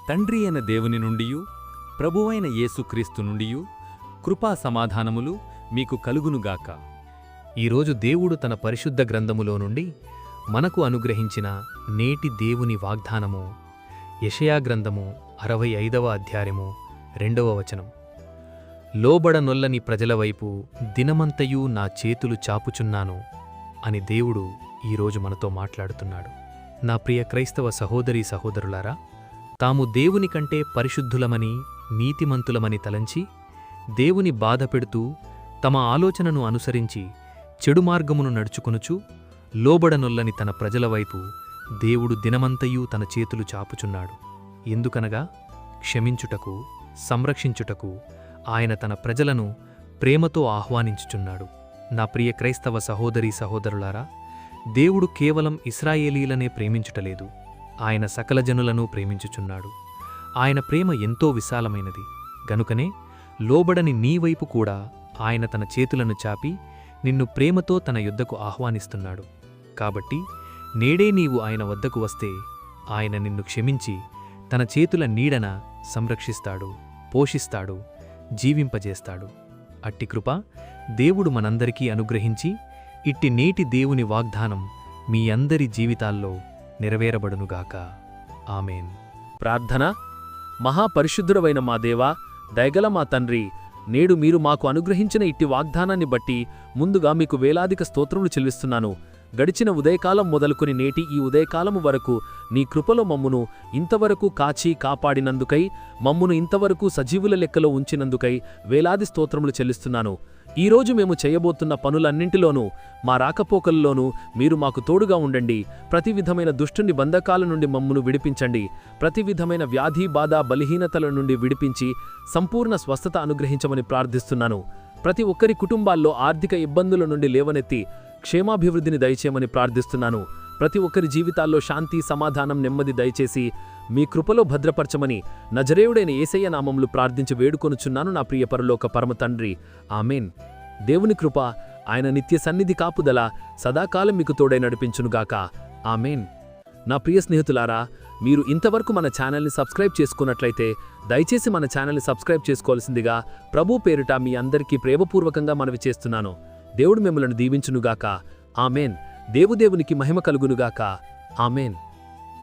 తండ్రి అయిన దేవుని నుండియు ప్రభువైన యేసుక్రీస్తు నుండియు కృపా సమాధానములు మీకు కలుగునుగాక. ఈరోజు దేవుడు తన పరిశుద్ధ గ్రంథములో నుండి మనకు అనుగ్రహించిన నేటి దేవుని వాగ్దానము యెషయా గ్రంథము 65వ అధ్యాయము 2వ వచనం. లోబడనొల్లని ప్రజల వైపు దినమంతయూ నా చేతులు చాపుచున్నాను అని దేవుడు ఈరోజు మనతో మాట్లాడుతున్నాడు. నా ప్రియ క్రైస్తవ సహోదరీ సహోదరులారా, తాము దేవుని కంటే పరిశుద్ధులమని నీతిమంతులమని తలంచి దేవుని బాధపెడుతూ తమ ఆలోచనను అనుసరించి చెడు మార్గమును నడుచుకొనుచు లోబడనొల్లని తన ప్రజల వైపు దేవుడు దినమంతయూ తన చేతులు చాపుచున్నాడు. ఎందుకనగా క్షమించుటకు, సంరక్షించుటకు ఆయన తన ప్రజలను ప్రేమతో ఆహ్వానించుచున్నాడు. నా ప్రియ క్రైస్తవ సహోదరీ సహోదరులారా, దేవుడు కేవలం ఇశ్రాయేలీలనే ప్రేమించుటలేదు, ఆయన సకల జనులను ప్రేమించుచున్నాడు. ఆయన ప్రేమ ఎంతో విశాలమైనది గనుకనే లోబడని నీవైపు కూడా ఆయన తన చేతులను చాపి నిన్ను ప్రేమతో తన యొద్దకు ఆహ్వానిస్తున్నాడు. కాబట్టి నేడే నీవు ఆయన వద్దకు వస్తే ఆయన నిన్ను క్షమించి తన చేతుల నీడన సంరక్షిస్తాడు, పోషిస్తాడు, జీవింపజేస్తాడు. అట్టి కృప దేవుడు మనందరికీ అనుగ్రహించి ఇట్టి నేటి దేవుని వాగ్దానం మీ అందరి జీవితాల్లో నెరవేరబడునుగాక. ఆమేన్. ప్రార్థన. మహాపరిశుద్ధుడవైన మా దేవా, దయగల మా తండ్రి, నేడు మీరు మాకు అనుగ్రహించిన ఇట్టి వాగ్దానాన్ని బట్టి ముందుగా మీకు వేలాదిక స్తోత్రములు చెల్లిస్తున్నాను. గడిచిన ఉదయకాలం మొదలుకొని నేటి ఈ ఉదయకాలము వరకు నీ కృపలో మమ్మును ఇంతవరకు కాచి కాపాడినందుకై, మమ్మును ఇంతవరకు సజీవుల లెక్కలో ఉంచినందుకై వేలాది స్తోత్రములు చెల్లిస్తున్నాను. ఈరోజు మేము చేయబోతున్న పనులన్నింటిలోనూ, మా రాకపోకల్లోనూ మీరు మాకు తోడుగా ఉండండి. ప్రతి విధమైన దుష్టుని బంధకాల నుండి మమ్మును విడిపించండి. ప్రతి విధమైన వ్యాధి, బాధ, బలహీనతల నుండి విడిపించి సంపూర్ణ స్వస్థత అనుగ్రహించమని ప్రార్థిస్తున్నాను. ప్రతి ఒక్కరి కుటుంబాల్లో ఆర్థిక ఇబ్బందుల నుండి లేవనెత్తి క్షేమాభివృద్ధిని దయచేయమని ప్రార్థిస్తున్నాను. ప్రతి ఒక్కరి జీవితాల్లో శాంతి, సమాధానం, నెమ్మది దయచేసి మీ కృపలో భద్రపరచమని నజరేయుడైన యేసయ్య నామములు ప్రార్థించి వేడుకొనుచున్నాను నా ప్రియ పరలోక పరమ తండ్రి. ఆమేన్. దేవుని కృప, ఆయన నిత్య సన్నిధి కాపుదల సదాకాలం మీకు తోడై నడిపించునుగాక. ఆమేన్. నా ప్రియ స్నేహితులారా, మీరు ఇంతవరకు మన ఛానల్ని సబ్స్క్రైబ్ చేసుకున్నట్లయితే దయచేసి మన ఛానల్ని సబ్స్క్రైబ్ చేసుకోవాల్సిందిగా ప్రభు పేరిట మీ అందరికీ ప్రేమపూర్వకంగా మనవి చేస్తున్నాను. దేవుడు మిమ్మలను దీవించునుగాక. ఆమేన్. దేవునికి మహిమ కలుగునుగాక. ఆమేన్.